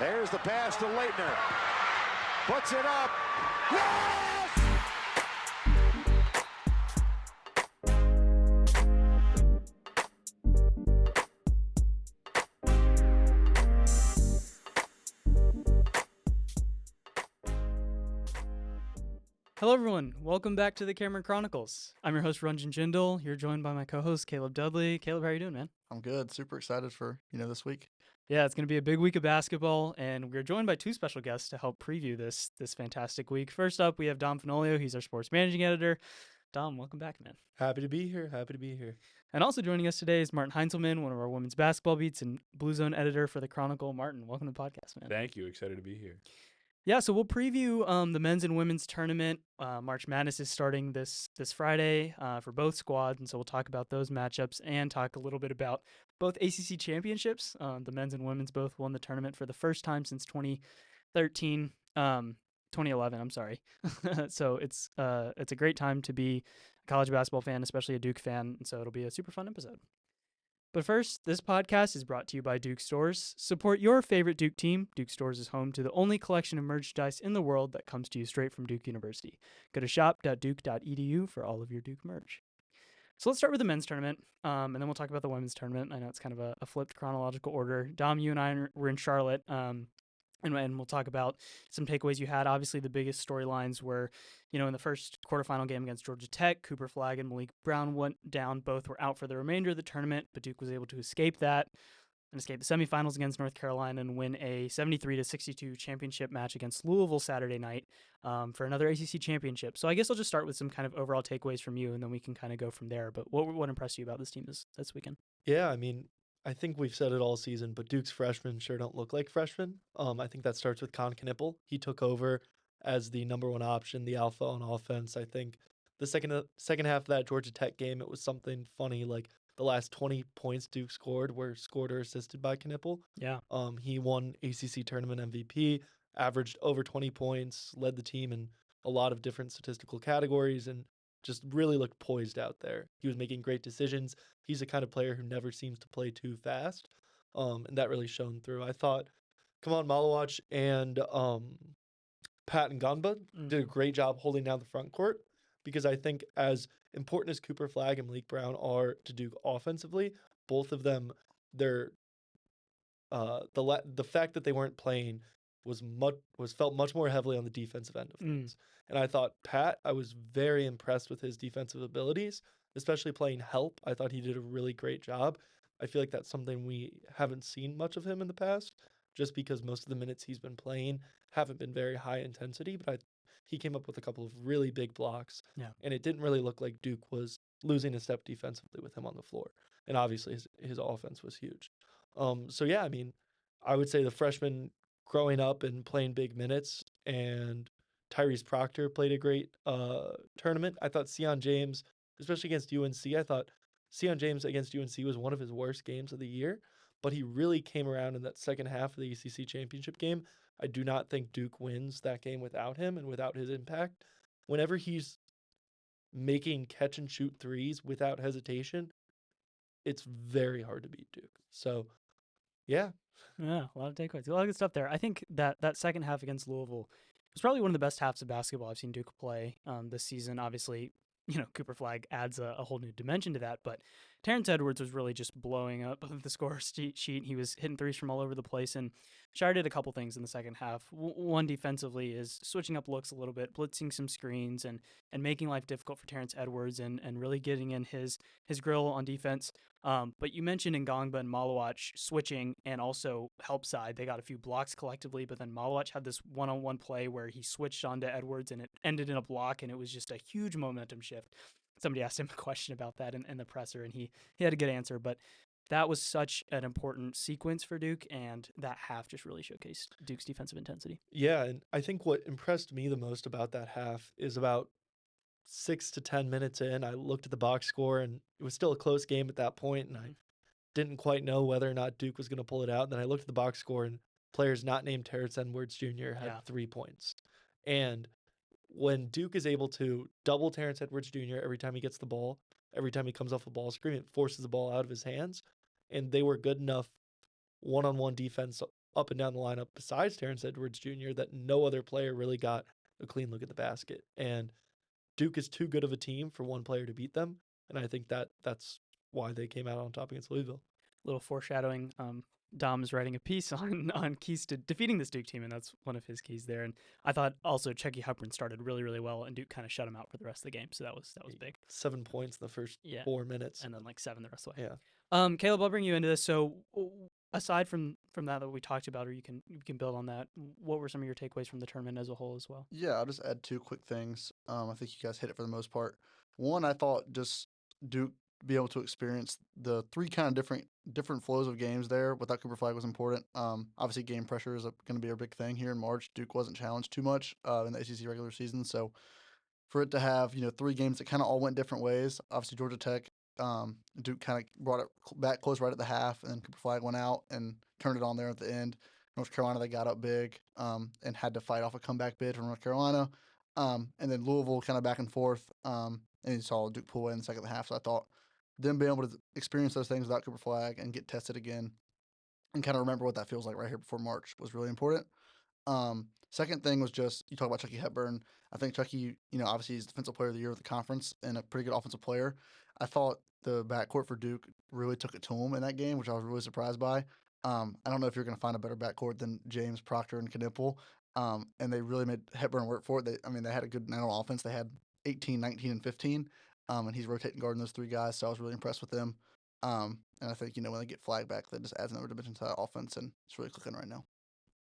There's the pass to Leitner. Puts it up. Yes! Hello everyone, welcome back to the Cameron Chronicles. I'm your host Ranjan Jindal. You're joined by my co-host Caleb Dudley. Caleb, how are you doing, man? I'm good. Super excited for, this week. Yeah, it's going to be a big week of basketball, and we're joined by two special guests to help preview this fantastic week. First up, we have Dom Fenoglio. He's our sports managing editor. Dom, welcome back, man. Happy to be here. And also joining us today is Martin Heintzelman, one of our women's basketball beats and Blue Zone editor for the Chronicle. Martin, welcome to the podcast, man. Thank you. Excited to be here. Yeah, so we'll preview the men's and women's tournament. March Madness is starting this Friday for both squads, and so we'll talk about those matchups and talk a little bit about both ACC championships. The men's and women's both won the tournament for the first time since 2011, I'm sorry. So it's a great time to be a college basketball fan, especially a Duke fan, and so it'll be a super fun episode. But first, this podcast is brought to you by Duke Stores. Support your favorite Duke team. Duke Stores is home to the only collection of merchandise in the world that comes to you straight from Duke University. Go to shop.duke.edu for all of your Duke merch. So let's start with the men's tournament, and then we'll talk about the women's tournament. I know it's kind of a flipped chronological order. Dom, you and I were in Charlotte, and we'll talk about some takeaways you had. Obviously, the biggest storylines were, in the first quarterfinal game against Georgia Tech, Cooper Flagg and Malik Brown went down. Both were out for the remainder of the tournament, but Duke was able to escape that and escape the semifinals against North Carolina and win a 73-62 championship match against Louisville Saturday night for another ACC championship. So I guess I'll just start with some kind of overall takeaways from you, and then we can kind of go from there. But what impressed you about this team this weekend? Yeah, I think we've said it all season, but Duke's freshmen sure don't look like freshmen. I think that starts with Con Knippel. He took over as the number one option, the alpha on offense. I think the second half of that Georgia Tech game, it was something funny, like the last 20 points Duke scored were scored or assisted by Knippel. Yeah. He won ACC Tournament MVP, averaged over 20 points, led the team in a lot of different statistical categories, and just really looked poised out there. He was making great decisions. He's the kind of player who never seems to play too fast, and that really shone through. I thought Kaman Malawach and Pat Ngamba did a great job holding down the front court, because I think as important as Cooper Flagg and Malik Brown are to Duke offensively, both of them, the fact that they weren't playing was felt much more heavily on the defensive end of things. And I thought I was very impressed with his defensive abilities, especially playing help. I thought he did a really great job. I feel like that's something we haven't seen much of him in the past, just because most of the minutes he's been playing haven't been very high intensity, but he came up with a couple of really big blocks. Yeah. And it didn't really look like Duke was losing a step defensively with him on the floor. And obviously his offense was huge. So yeah, I would say the freshmen growing up and playing big minutes, and Tyrese Proctor played a great tournament. I thought Sion James, especially against UNC, I thought Sion James against UNC was one of his worst games of the year, but he really came around in that second half of the ACC championship game. I do not think Duke wins that game without him and without his impact. Whenever he's making catch and shoot threes without hesitation, it's very hard to beat Duke. So, yeah. Yeah, a lot of takeaways. A lot of good stuff there. I think that second half against Louisville was probably one of the best halves of basketball I've seen Duke play this season. Obviously, Cooper Flagg adds a whole new dimension to that, but Terrence Edwards was really just blowing up the score sheet. He was hitting threes from all over the place, and Shire did a couple things in the second half. One defensively is switching up looks a little bit, blitzing some screens, and making life difficult for Terrence Edwards, and really getting in his grill on defense. But you mentioned Ngamba and Malawach switching and also help side. They got a few blocks collectively, but then Malawach had this one-on-one play where he switched onto Edwards and it ended in a block, and it was just a huge momentum shift. Somebody asked him a question about that in the presser, and he had a good answer. But that was such an important sequence for Duke, and that half just really showcased Duke's defensive intensity. Yeah, and I think what impressed me the most about that half is about 6 to 10 minutes in, I looked at the box score, and it was still a close game at that point, and I didn't quite know whether or not Duke was going to pull it out. And then I looked at the box score, and players not named Terrence Edwards Jr. had 3 points. And when Duke is able to double Terrence Edwards Jr. every time he gets the ball, every time he comes off a ball screen, it forces the ball out of his hands. And they were good enough one-on-one defense up and down the lineup besides Terrence Edwards Jr. that no other player really got a clean look at the basket. And Duke is too good of a team for one player to beat them. And I think that's why they came out on top against Louisville. Little foreshadowing. Dom's writing a piece on keys to defeating this Duke team, and that's one of his keys there. And I thought also Chucky Hepburn started really, really well, and Duke kind of shut him out for the rest of the game. So that was big. 7 points in the first 4 minutes. And then like 7 the rest of the way. Yeah. Caleb, I'll bring you into this. So aside from that we talked about, or you can build on that, what were some of your takeaways from the tournament as a whole as well? Yeah, I'll just add 2 quick things. I think you guys hit it for the most part. One, I thought just Duke be able to experience the 3 kind of different flows of games there without Cooper Flag was important. Obviously, game pressure is going to be a big thing here in March. Duke wasn't challenged too much in the ACC regular season, so for it to have 3 games that kind of all went different ways. Obviously, Georgia Tech, Duke kind of brought it back close right at the half, and then Cooper Flag went out and turned it on there at the end. North Carolina, they got up big and had to fight off a comeback bid from North Carolina. And then Louisville kind of back and forth, and you saw Duke pull away in the second half. So I thought them being able to experience those things without Cooper Flag and get tested again and kind of remember what that feels like right here before March was really important. Second thing was just, you talk about Chucky Hepburn. I think Chucky, obviously he's Defensive Player of the Year of the conference and a pretty good offensive player. I thought the backcourt for Duke really took it to him in that game, which I was really surprised by. I don't know if you're going to find a better backcourt than James, Proctor, and Knippel. And they really made Hepburn work for it. They had a good night on offense. They had 18, 19, and 15. And he's rotating guarding those 3 guys, so I was really impressed with them. And I think, when they get Flag back, that just adds another dimension to that offense, and it's really clicking right now.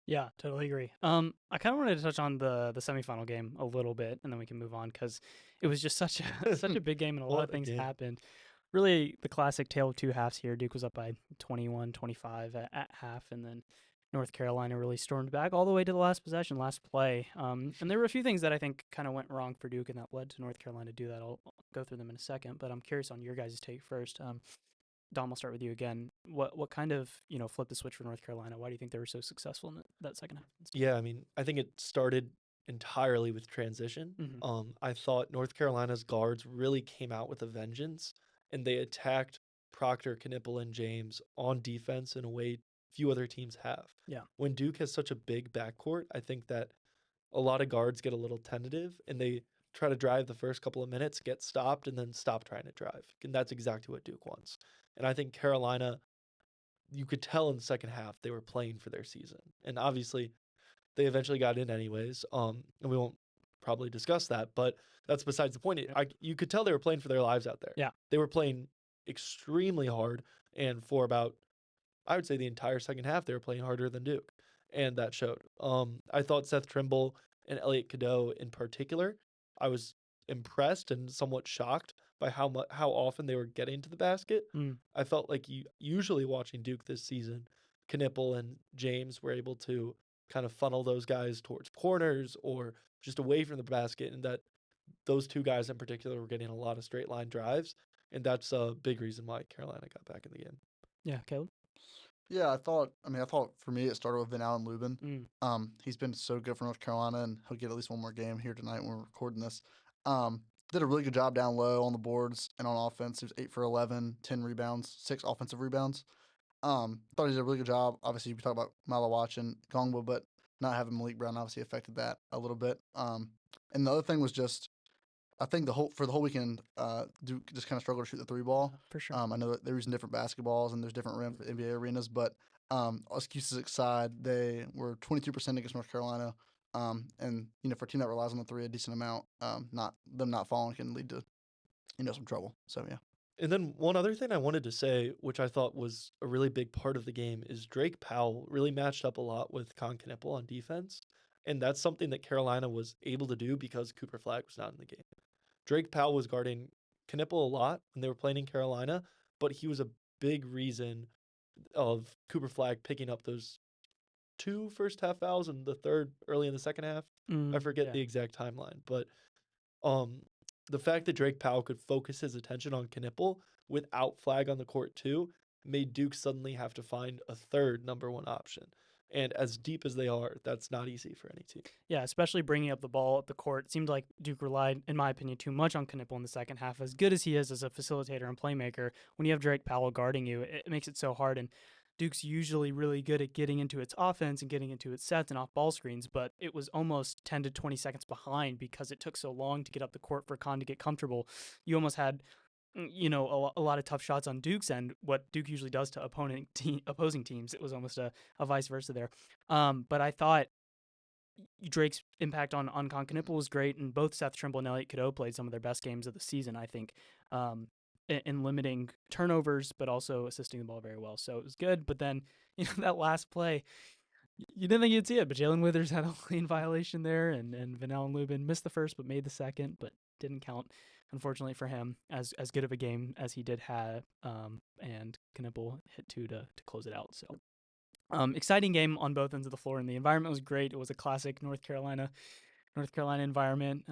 Yeah, totally agree. I kind of wanted to touch on the semifinal game a little bit, and then we can move on because it was just such a big game, and a lot of things happened. Really, the classic tale of 2 halves here. Duke was up by 21-25 at half, and then North Carolina really stormed back all the way to the last possession, last play. And there were a few things that I think kind of went wrong for Duke, and that led to North Carolina to do that. I'll go through them in a second, but I'm curious on your guys' take first. Dom, I'll start with you again. What kind of flipped the switch for North Carolina? Why do you think they were so successful in that second half? Yeah, I think it started entirely with transition. Mm-hmm. I thought North Carolina's guards really came out with a vengeance, and they attacked Proctor, Knippel, and James on defense in a way few other teams have. Yeah. When Duke has such a big backcourt, I think that a lot of guards get a little tentative, and they try to drive the first couple of minutes, get stopped, and then stop trying to drive. And that's exactly what Duke wants. And I think Carolina, you could tell in the second half they were playing for their season. And obviously, they eventually got in anyways. And we won't probably discuss that, but that's besides the point. You could tell they were playing for their lives out there. Yeah. They were playing extremely hard, and for about, I would say, the entire second half, they were playing harder than Duke, and that showed. I thought Seth Trimble and Elliot Cadeau in particular, I was impressed and somewhat shocked by how often they were getting to the basket. I felt like usually watching Duke this season, Knippel and James were able to kind of funnel those guys towards corners or just away from the basket, and that those 2 guys in particular were getting a lot of straight line drives, and that's a big reason why Carolina got back in the game. Yeah, Caleb? Yeah, I thought for me it started with Van Allen Lubin. He's been so good for North Carolina, and he'll get at least one more game here tonight when we're recording this. Did a really good job down low on the boards and on offense. He was 8 for 11, 10 rebounds, 6 offensive rebounds. Thought he did a really good job. Obviously, we talk about Malawach and Gongwa, but not having Malik Brown obviously affected that a little bit. And the other thing was just, I think for the whole weekend, Duke just kind of struggled to shoot the 3 ball. For sure. I know that they're using different basketballs and there's different rims for NBA arenas, but excuses aside, they were 22% against North Carolina. And for a team that relies on the 3 a decent amount, not falling can lead to some trouble. So yeah. And then one other thing I wanted to say, which I thought was a really big part of the game, is Drake Powell really matched up a lot with Con Knippel on defense. And that's something that Carolina was able to do because Cooper Flag was not in the game. Drake Powell was guarding Knippel a lot when they were playing in Carolina, but he was a big reason of Cooper Flag picking up those 2 first half fouls and the 3rd early in the second half. I forget the exact timeline, but the fact that Drake Powell could focus his attention on Knippel without Flag on the court too made Duke suddenly have to find a 3rd number 1 option. And as deep as they are, that's not easy for any team. Yeah, especially bringing up the ball up the court. It seemed like Duke relied, in my opinion, too much on Knippel in the second half. As good as he is as a facilitator and playmaker, when you have Drake Powell guarding you, it makes it so hard. And Duke's usually really good at getting into its offense and getting into its sets and off ball screens, but it was almost 10 to 20 seconds behind because it took so long to get up the court for Con to get comfortable. You almost had, a lot of tough shots on Duke's end, what Duke usually does to opposing teams. It was almost a vice versa there. But I thought Drake's impact on Con Knippel was great, and both Seth Trimble and Elliot Cadeau played some of their best games of the season, I think, in limiting turnovers, but also assisting the ball very well. So it was good. But then, that last play, you didn't think you'd see it, but Jalen Withers had a lane violation there, and Vanell and Lubin missed the first, but made the second, but didn't count, unfortunately for him, as good of a game as he did have. And Knippel hit 2 to close it out. So. Exciting game on both ends of the floor, and the environment was great. It was a classic North Carolina environment.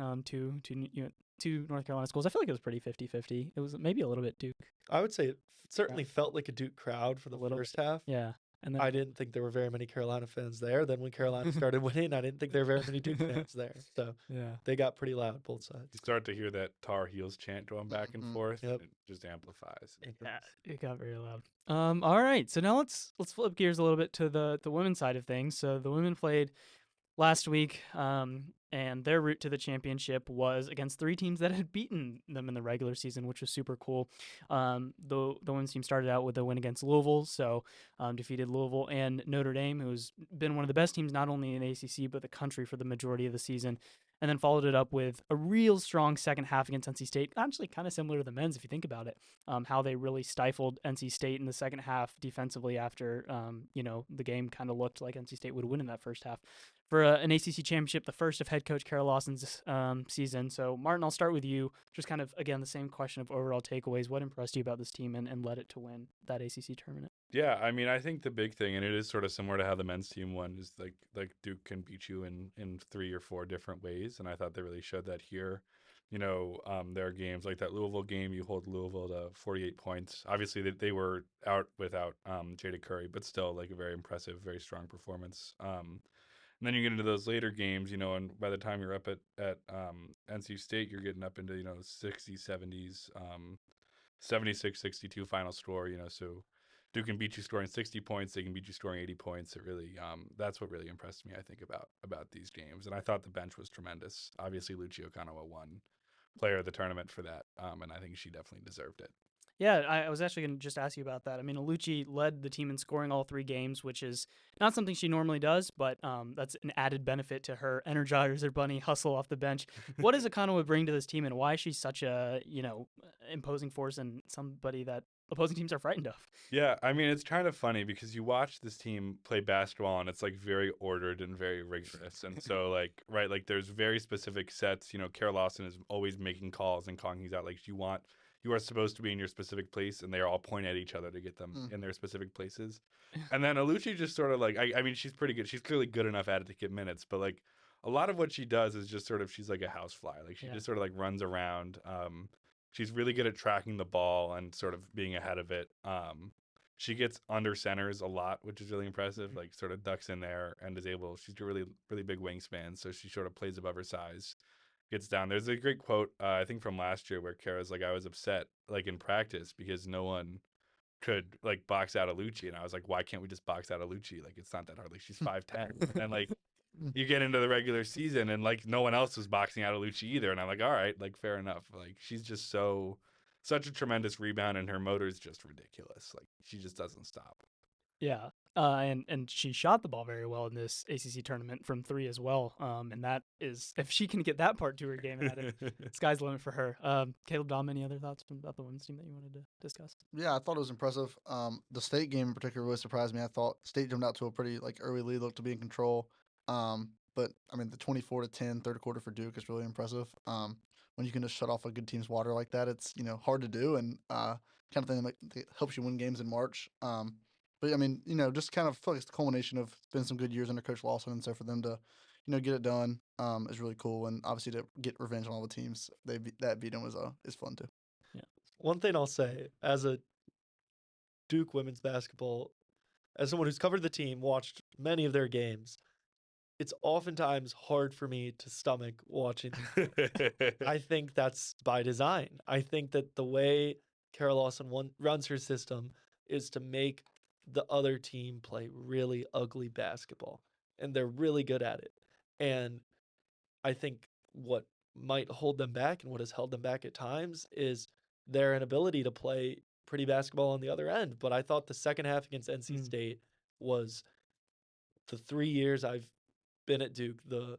Two North Carolina schools. I feel like it was pretty 50-50. It was maybe a little bit Duke. I would say it certainly felt like a Duke crowd for the first half. Yeah. And then I didn't think there were very many Carolina fans there. Then when Carolina started winning, I didn't think there were very many Duke fans there. So yeah, they got pretty loud, both sides. You start to hear that Tar Heels chant going back and forth. Yep. It just amplifies. yeah, it got very loud. All right, so now let's flip gears a little bit to the women's side of things. So the women played last week, and their route to the championship was against 3 teams that had beaten them in the regular season, which was super cool. The women's team started out with a win against Louisville, so defeated Louisville and Notre Dame, who's been one of the best teams not only in the ACC but the country for the majority of the season, and then followed it up with a real strong second half against NC State, actually kind of similar to the men's if you think about it, how they really stifled NC State in the second half defensively after, the game kind of looked like NC State would win in that first half. For an ACC championship, the first of head coach Kara Lawson's season. So, Martin, I'll start with you. Just kind of, again, the same question of overall takeaways. What impressed you about this team and led it to win that ACC tournament? Yeah, I mean, I think the big thing, and it is sort of similar to how the men's team won, is like Duke can beat you in 3 or 4 different ways, and I thought they really showed that here. There are games like that Louisville game. You hold Louisville to 48 points. Obviously, they were out without Jada Curry, but still like a very impressive, very strong performance. And then you get into those later games, and by the time you're up at NC State, you're getting up into 60s, 70s, 76-62 final score. So Duke can beat you scoring 60 points. They can beat you scoring 80 points. It really, that's what really impressed me, I think, about these games. And I thought the bench was tremendous. Obviously, Lucia Kanawa won player of the tournament for that, and I think she definitely deserved it. Yeah, I was actually going to just ask you about that. I mean, Alucci led the team in scoring all 3 games, which is not something she normally does, but that's an added benefit to her Energizer Bunny hustle off the bench. What does Akanoa bring to this team, and why is she such a, imposing force and somebody that opposing teams are frightened of? Yeah, I mean, it's kind of funny because you watch this team play basketball and it's like very ordered and very rigorous. And so there's very specific sets. Kara Lawson is always making calls and calling things out. Like you are supposed to be in your specific place, and they are all pointing at each other to get them in their specific places. And then Alucci just sort of I mean, she's pretty good. She's clearly good enough at it to get minutes, but like a lot of what she does is just sort of, she's like a housefly. Like she just sort of like runs around. She's really good at tracking the ball and sort of being ahead of it. She gets under centers a lot, which is really impressive. Like sort of ducks in there and is able, she's a really, really big wingspan. So she sort of plays above her size. Gets down. There's a great quote, I think from last year, where Kara's like, I was upset like in practice because no one could like box out Alucci, and I was like, why can't we just box out Alucci? Like it's not that hard. Like she's 5'10", and like you get into the regular season and like no one else was boxing out Alucci either, and I'm like, all right, like fair enough. Like she's just such a tremendous rebound, and her motor's just ridiculous. Like she just doesn't stop. Yeah, and she shot the ball very well in this ACC tournament from 3 as well. And that is, if she can get that part to her game added, sky's the limit for her. Caleb, Dom, any other thoughts about the women's team that you wanted to discuss? Yeah, I thought it was impressive. The State game in particular really surprised me. I thought State jumped out to a pretty early lead, looked to be in control. But I mean, the 24-10 third quarter for Duke is really impressive. When you can just shut off a good team's water like that, it's hard to do, and kind of thing that helps you win games in March. But I mean, just kind of feel like it's the culmination of it's been some good years under Coach Lawson, and so for them to, get it done is really cool, and obviously to get revenge on all the teams that beat them is fun too. Yeah. One thing I'll say as a Duke women's basketball, as someone who's covered the team, watched many of their games, it's oftentimes hard for me to stomach watching. I think that's by design. I think that the way Kara Lawson runs her system is to make the other team play really ugly basketball, and they're really good at it. And I think what might hold them back and what has held them back at times is their inability to play pretty basketball on the other end. But I thought the second half against NC State was, the 3 years I've been at Duke, the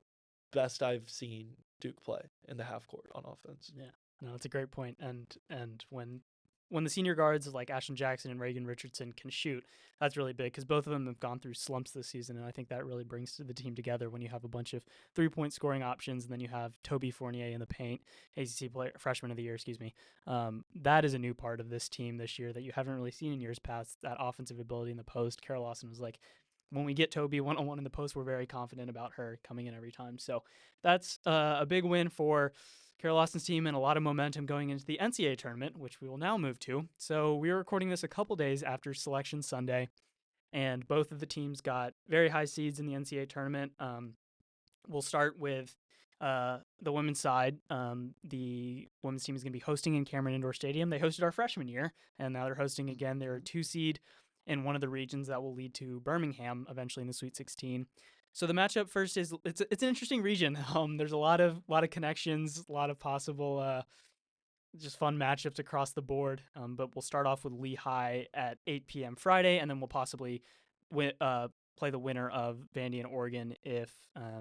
best I've seen Duke play in the half court on offense. Yeah, no, that's a great point. And when the senior guards like Ashton Jackson and Reagan Richardson can shoot, that's really big because both of them have gone through slumps this season, and I think that really brings the team together when you have a bunch of 3-point scoring options, and then you have Toby Fournier in the paint, ACC player, freshman of the year, excuse me. That is a new part of this team this year that you haven't really seen in years past. That offensive ability in the post. Carol Lawson was like, when we get Toby one-on-one in the post, we're very confident about her coming in every time. So that's a big win for Carol Lawson's team and a lot of momentum going into the NCAA tournament, which we will now move to. So we are recording this a couple days after Selection Sunday, and both of the teams got very high seeds in the NCAA tournament. We'll start with the women's side. The women's team is going to be hosting in Cameron Indoor Stadium. They hosted our freshman year, and now they're hosting again. They're a 2 seed in one of the regions that will lead to Birmingham eventually in the Sweet 16. So the matchup first is it's an interesting region. There's a lot of connections, a lot of possible just fun matchups across the board. But we'll start off with Lehigh at 8 p.m. Friday, and then we'll possibly play the winner of Vandy and Oregon if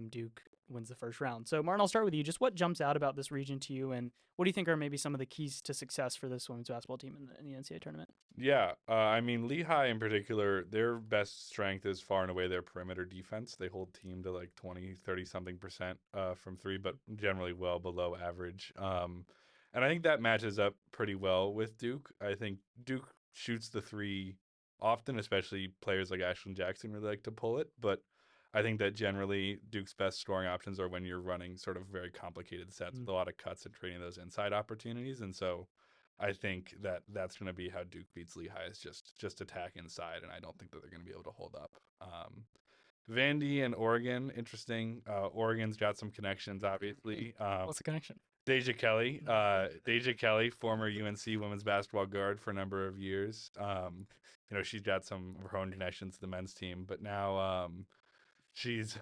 Duke wins the first round. So Martin, I'll start with you. Just what jumps out about this region to you, and what do you think are maybe some of the keys to success for this women's basketball team in the NCAA tournament? Yeah, I mean, Lehigh in particular, their best strength is far and away their perimeter defense. They hold team to like 20, 30-something% from three, but generally well below average. And I think that matches up pretty well with Duke. I think Duke shoots the three often, especially players like Ashlyn Jackson really like to pull it, but I think that generally Duke's best scoring options are when you're running sort of very complicated sets with a lot of cuts and trading those inside opportunities. And so I think that that's going to be how Duke beats Lehigh, is just attack inside, and I don't think that they're going to be able to hold up. Vandy and Oregon, interesting. Oregon's got some connections, obviously. What's the connection? Deja Kelly, former UNC women's basketball guard for a number of years. She's got some of her own connections to the men's team, but now she's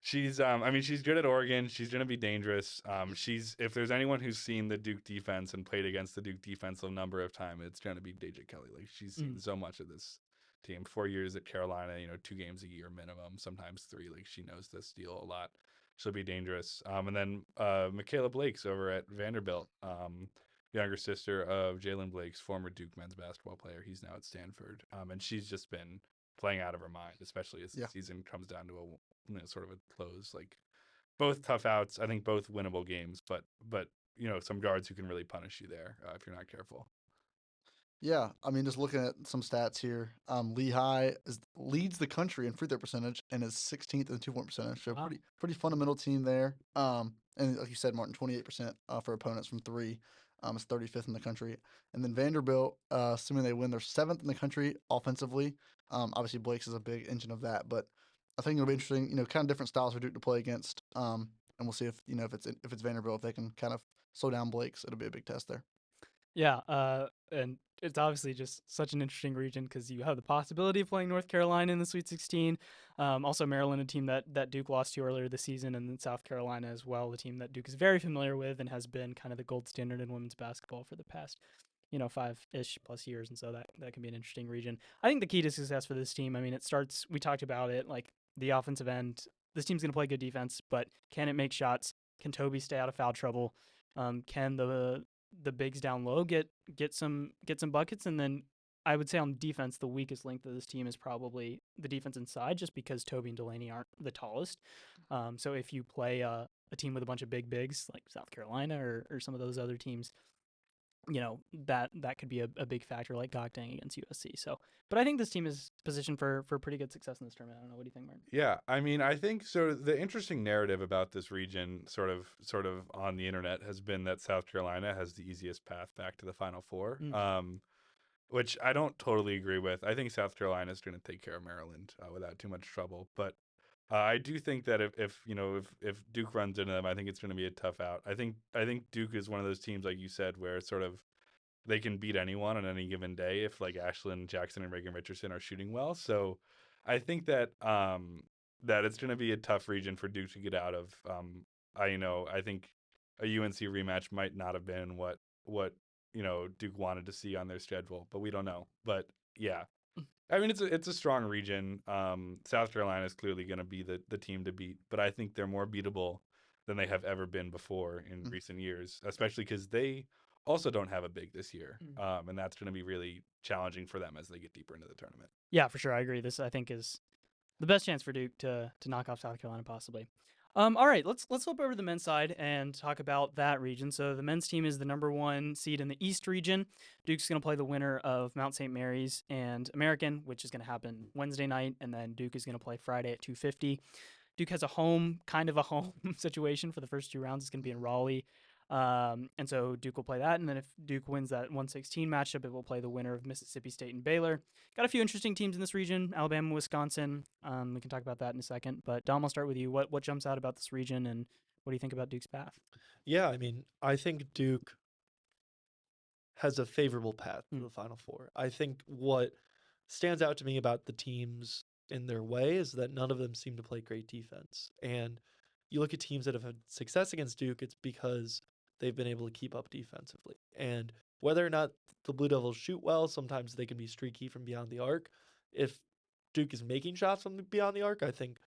she's good at Oregon. She's going to be dangerous. If there's anyone who's seen the Duke defense and played against the Duke defense a number of times, it's going to be Deja Kelly. Like, she's seen so much of this team. 4 years at Carolina, 2 games a year minimum, sometimes 3. Like, she knows this deal a lot. She'll be dangerous. And then Michaela Blake's over at Vanderbilt, younger sister of Jalen Blake's, former Duke men's basketball player. He's now at Stanford. And she's just been playing out of her mind, especially as the season comes down to a sort of a close. Like, both tough outs, I think both winnable games, but some guards who can really punish you there if you're not careful. Yeah, I mean, just looking at some stats here, Lehigh leads the country in free throw percentage and is 16th in the 2-point percentage. So pretty fundamental team there. And like you said, Martin, 28% for opponents from 3. It's 35th in the country. And then Vanderbilt, assuming they win, they're 7th in the country offensively. Obviously, Blake's is a big engine of that, but I think it'll be interesting. Kind of different styles for Duke to play against. And we'll see if it's Vanderbilt, if they can kind of slow down Blake's. It'll be a big test there. Yeah, and it's obviously just such an interesting region because you have the possibility of playing North Carolina in the Sweet 16. Also, Maryland, a team that Duke lost to earlier this season, and then South Carolina as well, the team that Duke is very familiar with and has been kind of the gold standard in women's basketball for the past 5-ish plus years, and so that can be an interesting region. I think the key to success for this team, I mean, it starts, we talked about it, like the offensive end. This team's going to play good defense, but can it make shots? Can Toby stay out of foul trouble? Can the bigs down low get some buckets? And then I would say on defense, the weakest link of this team is probably the defense inside, just because Toby and Delaney aren't the tallest. So if you play a team with a bunch of big bigs like South Carolina or some of those other teams, that could be a big factor, like Gokdang against USC. So, but I think this team is positioned for pretty good success in this tournament. I don't know. What do you think, Martin? Yeah, I mean, I think so. The interesting narrative about this region, sort of on the internet, has been that South Carolina has the easiest path back to the Final Four, which I don't totally agree with. I think South Carolina is going to take care of Maryland without too much trouble, but I do think that if Duke runs into them, I think it's going to be a tough out. I think Duke is one of those teams, like you said, where sort of they can beat anyone on any given day if like Ashlyn Jackson and Reagan Richardson are shooting well. So I think that that it's going to be a tough region for Duke to get out of. I think a UNC rematch might not have been what Duke wanted to see on their schedule, but we don't know. But yeah, I mean it's a strong region. South Carolina is clearly going to be the team to beat, but I think they're more beatable than they have ever been before in recent years, especially because they also don't have a big this year, and that's going to be really challenging for them as they get deeper into the tournament. Yeah, for sure. I agree. This I think is the best chance for Duke to knock off South Carolina possibly. All right, let's flip over to the men's side and talk about that region. So the men's team is the number 1 seed in the East region. Duke's going to play the winner of Mount St. Mary's and American, which is going to happen Wednesday night, and then Duke is going to play Friday at 2:50. Duke has a home situation for the first 2 rounds. It's going to be in Raleigh. And so Duke will play that. And then if Duke wins that 116 matchup, it will play the winner of Mississippi State and Baylor. Got a few interesting teams in this region, Alabama, Wisconsin. We can talk about that in a second. But Dom, I'll start with you. What jumps out about this region, and what do you think about Duke's path? Yeah, I mean, I think Duke has a favorable path to the Final Four. I think what stands out to me about the teams in their way is that none of them seem to play great defense. And you look at teams that have had success against Duke, it's because they've been able to keep up defensively. And whether or not the Blue Devils shoot well, sometimes they can be streaky from beyond the arc. If Duke is making shots from beyond the arc, I think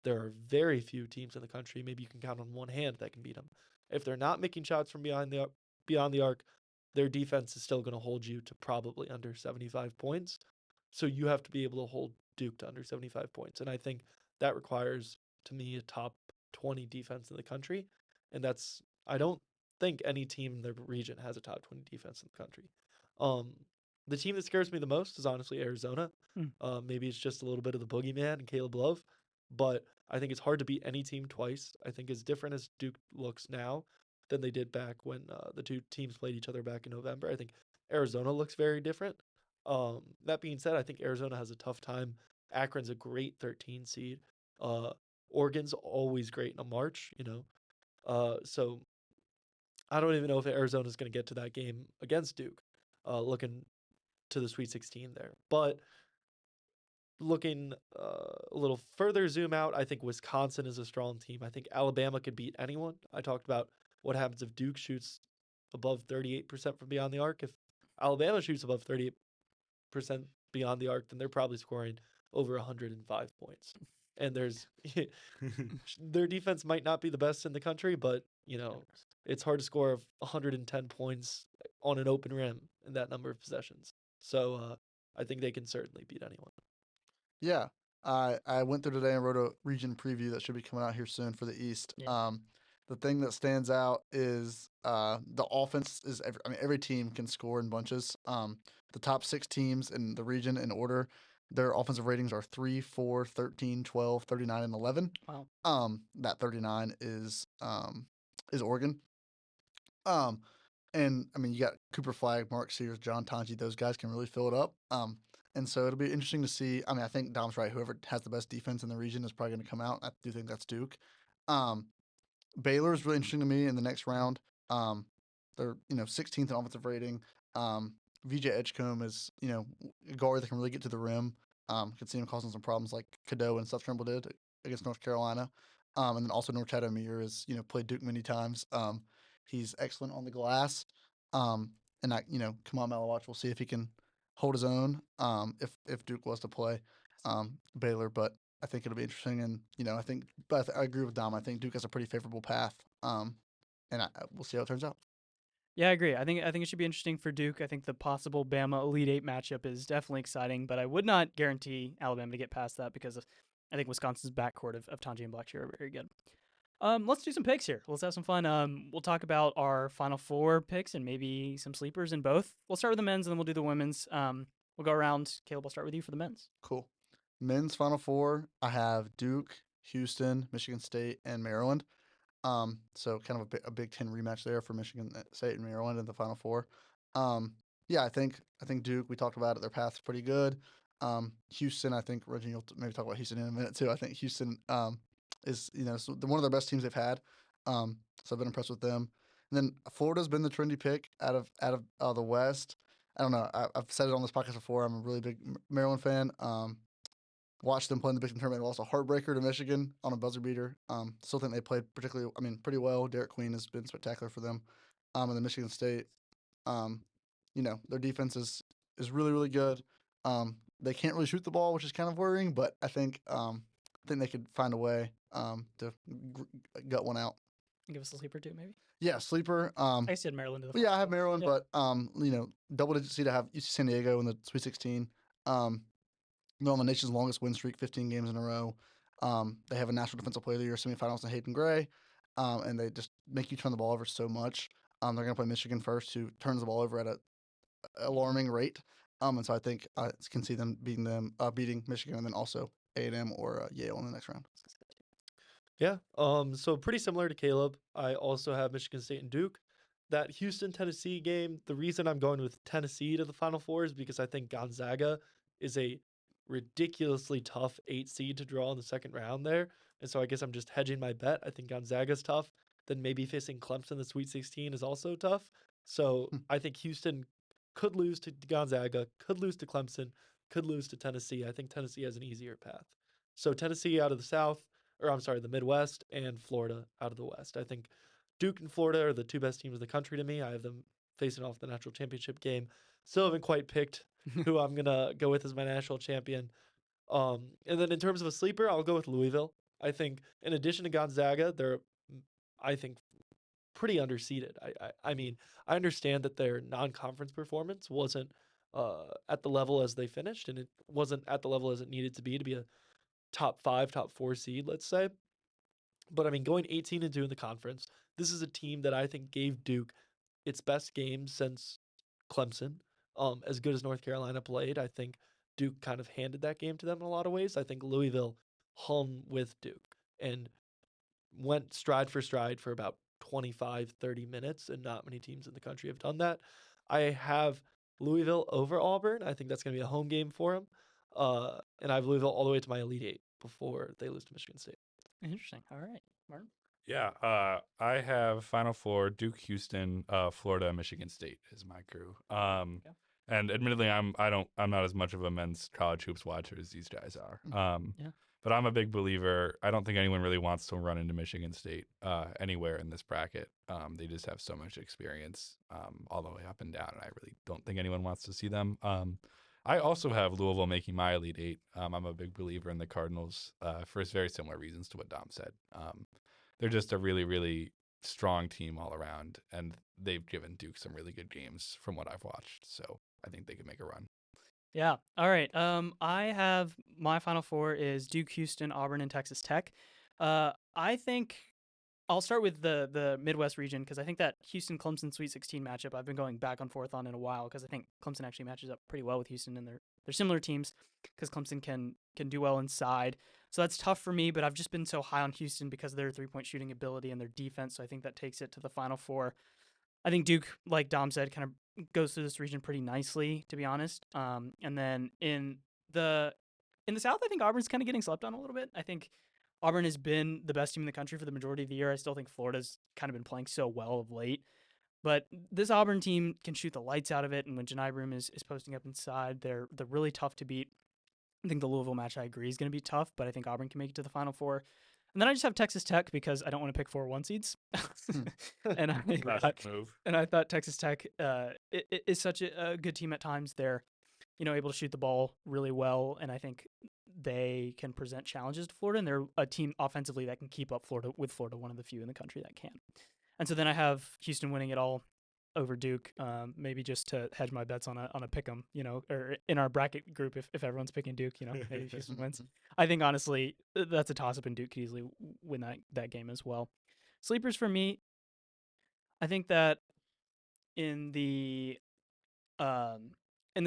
there are very few teams in the country, maybe you can count on one hand, that can beat them. If they're not making shots from beyond the arc, their defense is still going to hold you to probably under 75 points. So you have to be able to hold Duke to under 75 points. And I think that requires, to me, a top 20 defense in the country. And I don't think any team in the region has a top 20 defense in the country. The team that scares me the most is honestly Arizona. Maybe it's just a little bit of the boogeyman and Caleb Love, but I think it's hard to beat any team twice. I think as different as Duke looks now than they did back when the two teams played each other back in November, I think Arizona looks very different. That being said, I think Arizona has a tough time. Akron's a great 13 seed. Oregon's always great in a March, so I don't even know if Arizona's going to get to that game against Duke, looking to the Sweet 16 there. But looking a little further zoom out, I think Wisconsin is a strong team. I think Alabama could beat anyone. I talked about what happens if Duke shoots above 38% from beyond the arc. If Alabama shoots above 38% beyond the arc, then they're probably scoring over 105 points. And their defense might not be the best in the country, but it's hard to score 110 points on an open rim in that number of possessions. So I think they can certainly beat anyone. Yeah. I went through today and wrote a region preview that should be coming out here soon for the East. Yeah. The thing that stands out is the offense is every team can score in bunches. The top 6 teams in the region in order, their offensive ratings are 3, 4, 13, 12, 39, and 11. Wow. That 39 is Oregon. And I mean, you got Cooper Flagg, Mark Sears, John Tonji. Those guys can really fill it up. And so it'll be interesting to see. I mean, I think Dom's right. Whoever has the best defense in the region is probably going to come out. I do think that's Duke. Baylor is really interesting to me in the next round. They're 16th in offensive rating. VJ Edgecombe is a guard that can really get to the rim. Could see him causing some problems like Cadeau and Seth Trimble did against North Carolina. And then also Norchad Amir is played Duke many times. He's excellent on the glass. And Kamal Malawach, we'll see if he can hold his own. If Duke was to play Baylor, but I think it'll be interesting. And I agree with Dom. I think Duke has a pretty favorable path. And we'll see how it turns out. Yeah, I agree. I think it should be interesting for Duke. I think the possible Bama Elite Eight matchup is definitely exciting, but I would not guarantee Alabama to get past that because I think Wisconsin's backcourt of Tonji and Blackshear are very good. Let's do some picks here. Let's have some fun. We'll talk about our Final Four picks and maybe some sleepers in both. We'll start with the men's and then we'll do the women's. We'll go around. Caleb, I'll start with you for the men's. Cool. Men's Final Four, I have Duke, Houston, Michigan State, and Maryland. So kind of a Big Ten rematch there for Michigan State and Maryland in the Final Four. Yeah, I think Duke, we talked about it, their path's pretty good. Houston, I think Ranjan, you'll maybe talk about Houston in a minute too. I think Houston is one of the best teams they've had. So I've been impressed with them. And then Florida's been the trendy pick out of the West. I don't know. I've said it on this podcast before. I'm a really big Maryland fan. Watched them play in the Big Ten tournament. Lost a heartbreaker to Michigan on a buzzer beater. Still think they played pretty well. Derek Queen has been spectacular for them. And then Michigan State, their defense is really, really good. They can't really shoot the ball, which is kind of worrying, but I think they could find a way to gut one out. Give us a sleeper too, maybe. Yeah, sleeper. I guess you had Maryland in the. Yeah, I have Maryland, Yeah. but double-digit seed. I have UC San Diego in the Sweet 16. They're on the nation's longest win streak, 15 games in a row. They have a National Defensive Player of the Year semifinals in Hayden Gray, and they just make you turn the ball over so much. They're going to play Michigan first, who turns the ball over at an alarming rate. And so I think I can see them beating Michigan, and then also A&M or Yale in the next round. Yeah. So pretty similar to Caleb. I also have Michigan State and Duke. That Houston-Tennessee game, the reason I'm going with Tennessee to the Final Four is because I think Gonzaga is a ridiculously tough 8 seed to draw in the second round there. And so I guess I'm just hedging my bet. I think Gonzaga's tough. Then maybe facing Clemson in the Sweet 16 is also tough. So I think Houston could lose to Gonzaga, could lose to Clemson, could lose to Tennessee. I think Tennessee has an easier path. So Tennessee out of the Midwest, and Florida out of the West. I think Duke and Florida are the two best teams in the country to me. I have them facing off the national championship game. Still haven't quite picked who I'm going to go with as my national champion. And then in terms of a sleeper, I'll go with Louisville. I think in addition to Gonzaga, they're, I think, pretty underseeded. I mean, I understand that their non-conference performance wasn't at the level as they finished, and it wasn't at the level as it needed to be a top 5, top 4 seed, let's say. But I mean, going 18-2 in the conference, this is a team that I think gave Duke its best game since Clemson. As good as North Carolina played, I think Duke kind of handed that game to them in a lot of ways. I think Louisville hung with Duke and went stride for stride for about 25, 30 minutes, and not many teams in the country have done that. I have Louisville over Auburn. I think that's going to be a home game for them. And I have Louisville all the way to my Elite Eight before they lose to Michigan State. Interesting. All right, Martin. Yeah, I have Final Four: Duke, Houston, Florida, Michigan State is my crew. And admittedly, I'm not as much of a men's college hoops watcher as these guys are. But I'm a big believer. I don't think anyone really wants to run into Michigan State anywhere in this bracket. They just have so much experience all the way up and down, and I really don't think anyone wants to see them. I also have Louisville making my Elite Eight. I'm a big believer in the Cardinals for very similar reasons to what Dom said. They're just a really, really strong team all around, and they've given Duke some really good games from what I've watched. So I think they can make a run. Yeah. All right. I have my Final Four is Duke, Houston, Auburn, and Texas Tech. I think I'll start with the Midwest region because I think that Houston-Clemson Sweet 16 matchup I've been going back and forth on in a while because I think Clemson actually matches up pretty well with Houston, and they're similar teams because Clemson can do well inside. So that's tough for me, but I've just been so high on Houston because of their three-point shooting ability and their defense, so I think that takes it to the Final Four. I think Duke, like Dom said, kind of goes through this region pretty nicely, to be honest. And then in the South, I think Auburn's kind of getting slept on a little bit. I think Auburn has been the best team in the country for the majority of the year. I still think Florida's kind of been playing so well of late. But this Auburn team can shoot the lights out of it, and when Jindal Broom is posting up inside, they're really tough to beat. I think the Louisville match, I agree, is going to be tough, but I think Auburn can make it to the Final Four. And then I just have Texas Tech because I don't want to pick 4 1 seeds. and I thought Texas Tech is such a good team at times. They're able to shoot the ball really well, and I think they can present challenges to Florida, and they're a team offensively that can keep up Florida, one of the few in the country that can. And so then I have Houston winning it all over Duke, maybe just to hedge my bets on a pick 'em, or in our bracket group if everyone's picking Duke, maybe Houston wins. I think honestly that's a toss up, and Duke could easily win that game as well. Sleepers for me, I think that in the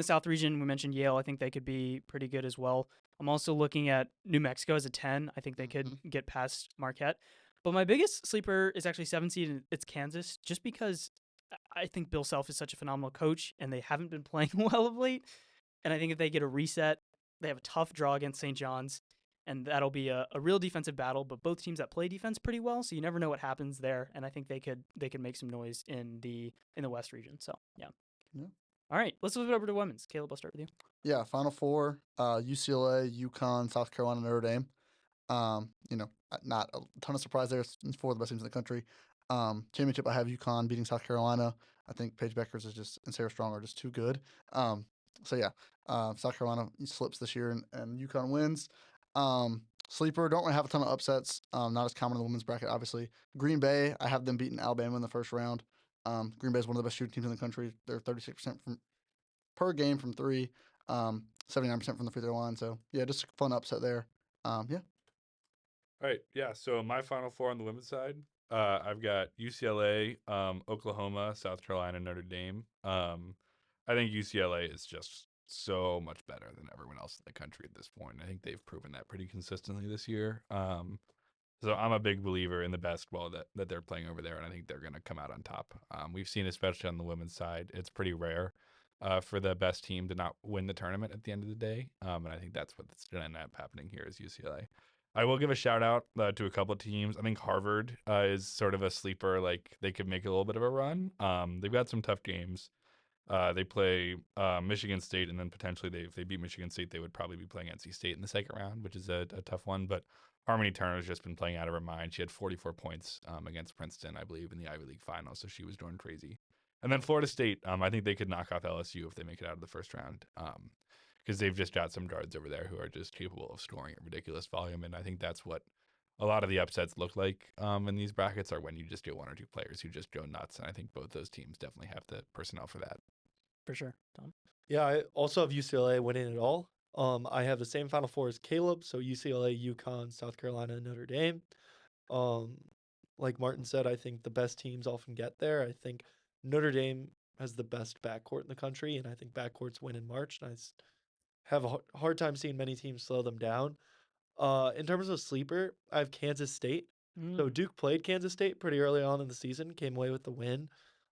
South region we mentioned Yale. I think they could be pretty good as well. I'm also looking at New Mexico as a 10. I think they could get past Marquette. But my biggest sleeper is actually 7 seed, and it's Kansas, just because I think Bill Self is such a phenomenal coach, and they haven't been playing well of late. And I think if they get a reset, they have a tough draw against St. John's, and that'll be a real defensive battle. But both teams that play defense pretty well, so you never know what happens there. And I think they could make some noise in the West region. So yeah. All right, let's move it over to women's. Caleb, I'll start with you. Yeah, Final Four, UCLA, UConn, South Carolina, Notre Dame. Not a ton of surprise there. It's four of the best teams in the country. Championship, I have UConn beating South Carolina. I think Paige Beckers and Sarah Strong are just too good. South Carolina slips this year and UConn wins. Sleeper, don't really have a ton of upsets. Not as common in the women's bracket, obviously. Green Bay, I have them beating Alabama in the first round. Green Bay is one of the best shooting teams in the country. They're 36% per game from three, 79% from the free throw line. So, yeah, just a fun upset there. All right, yeah. So my Final Four on the women's side, I've got UCLA, Oklahoma, South Carolina, Notre Dame. I think UCLA is just so much better than everyone else in the country at this point. I think they've proven that pretty consistently this year. So I'm a big believer in the basketball that they're playing over there, and I think they're going to come out on top. We've seen, especially on the women's side, it's pretty rare for the best team to not win the tournament at the end of the day, and I think that's what's going to end up happening here is UCLA. I will give a shout out to a couple of teams. I think Harvard is sort of a sleeper. Like they could make a little bit of a run. They've got some tough games. They play Michigan State, and then potentially if they beat Michigan State, they would probably be playing NC State in the second round, which is a tough one. But Harmony Turner's just been playing out of her mind. She had 44 points against Princeton, I believe, in the Ivy League final, so she was doing crazy. And then Florida State, I think they could knock off LSU if they make it out of the first round, because they've just got some guards over there who are just capable of scoring at ridiculous volume, and I think that's what a lot of the upsets look like in these brackets are when you just get one or two players who just go nuts, and I think both those teams definitely have the personnel for that. For sure. Tom? Yeah, I also have UCLA winning it all. I have the same Final Four as Caleb, so UCLA, UConn, South Carolina, and Notre Dame. Like Martin said, I think the best teams often get there. I think Notre Dame has the best backcourt in the country, and I think backcourts win in March, and I have a hard time seeing many teams slow them down. In terms of sleeper, I have Kansas State. So Duke played Kansas State pretty early on in the season, came away with the win.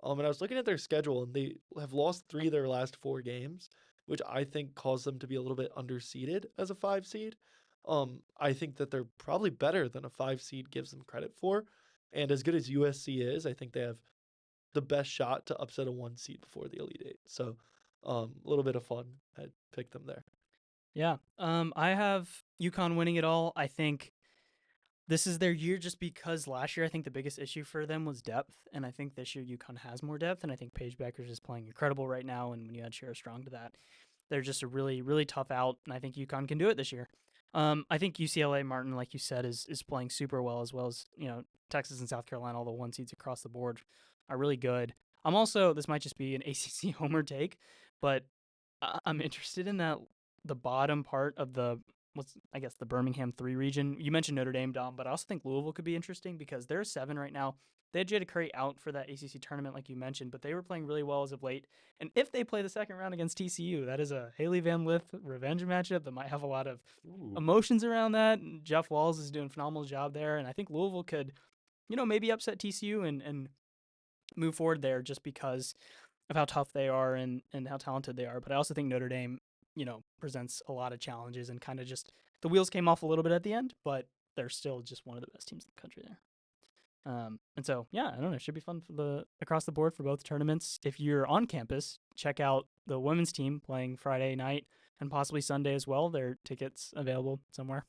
And I was looking at their schedule, and they have lost 3 of their last 4 games, which I think caused them to be a little bit underseeded as a 5 seed. I think that they're probably better than a 5 seed gives them credit for. And as good as USC is, I think they have the best shot to upset a 1 seed before the Elite Eight. So a little bit of fun. I picked them there. Yeah. I have UConn winning it all. I think this is their year just because last year I think the biggest issue for them was depth, and I think this year UConn has more depth, and I think Paige Beckers is playing incredible right now, and when you add Sarah Strong to that, they're just a really, really tough out, and I think UConn can do it this year. I think UCLA, Martin, like you said, is playing super well as Texas and South Carolina, all the 1 seeds across the board are really good. I'm also, this might just be an ACC homer take, but I'm interested in the bottom part of the Birmingham 3 region. You mentioned Notre Dame, Dom, but I also think Louisville could be interesting because they're 7 right now. They had Jada Curry out for that ACC tournament, like you mentioned, but they were playing really well as of late. And if they play the second round against TCU, that is a Haley Van Lith revenge matchup that might have a lot of emotions around that. And Jeff Walls is doing a phenomenal job there, and I think Louisville could, maybe upset TCU and move forward there just because of how tough they are and how talented they are. But I also think Notre Dame, presents a lot of challenges and kind of just the wheels came off a little bit at the end, but they're still just one of the best teams in the country there. And so, yeah, I don't know. It should be fun for across the board for both tournaments. If you're on campus, check out the women's team playing Friday night and possibly Sunday as well. There are tickets available somewhere.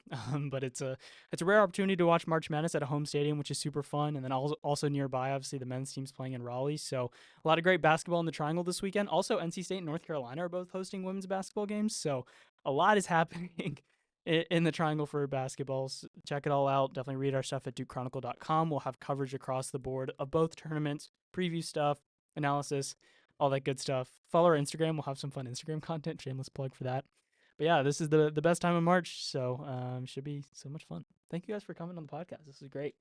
But it's a rare opportunity to watch March Madness at a home stadium, which is super fun. And then also nearby, obviously, the men's team's playing in Raleigh. So a lot of great basketball in the Triangle this weekend. Also, NC State and North Carolina are both hosting women's basketball games. So a lot is happening in the Triangle for basketball. So check it all out. Definitely read our stuff at DukeChronicle.com. We'll have coverage across the board of both tournaments, preview stuff, analysis, all that good stuff. Follow our Instagram. We'll have some fun Instagram content. Shameless plug for that. But yeah, this is the best time of March, so should be so much fun. Thank you guys for coming on the podcast. This is great.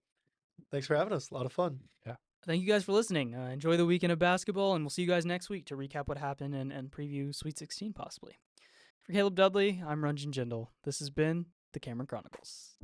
Thanks for having us. A lot of fun. Yeah. Thank you guys for listening. Enjoy the weekend of basketball, and we'll see you guys next week to recap what happened and preview Sweet 16 possibly. For Caleb Dudley, I'm Ranjan Jindal. This has been the Cameron Chronicles.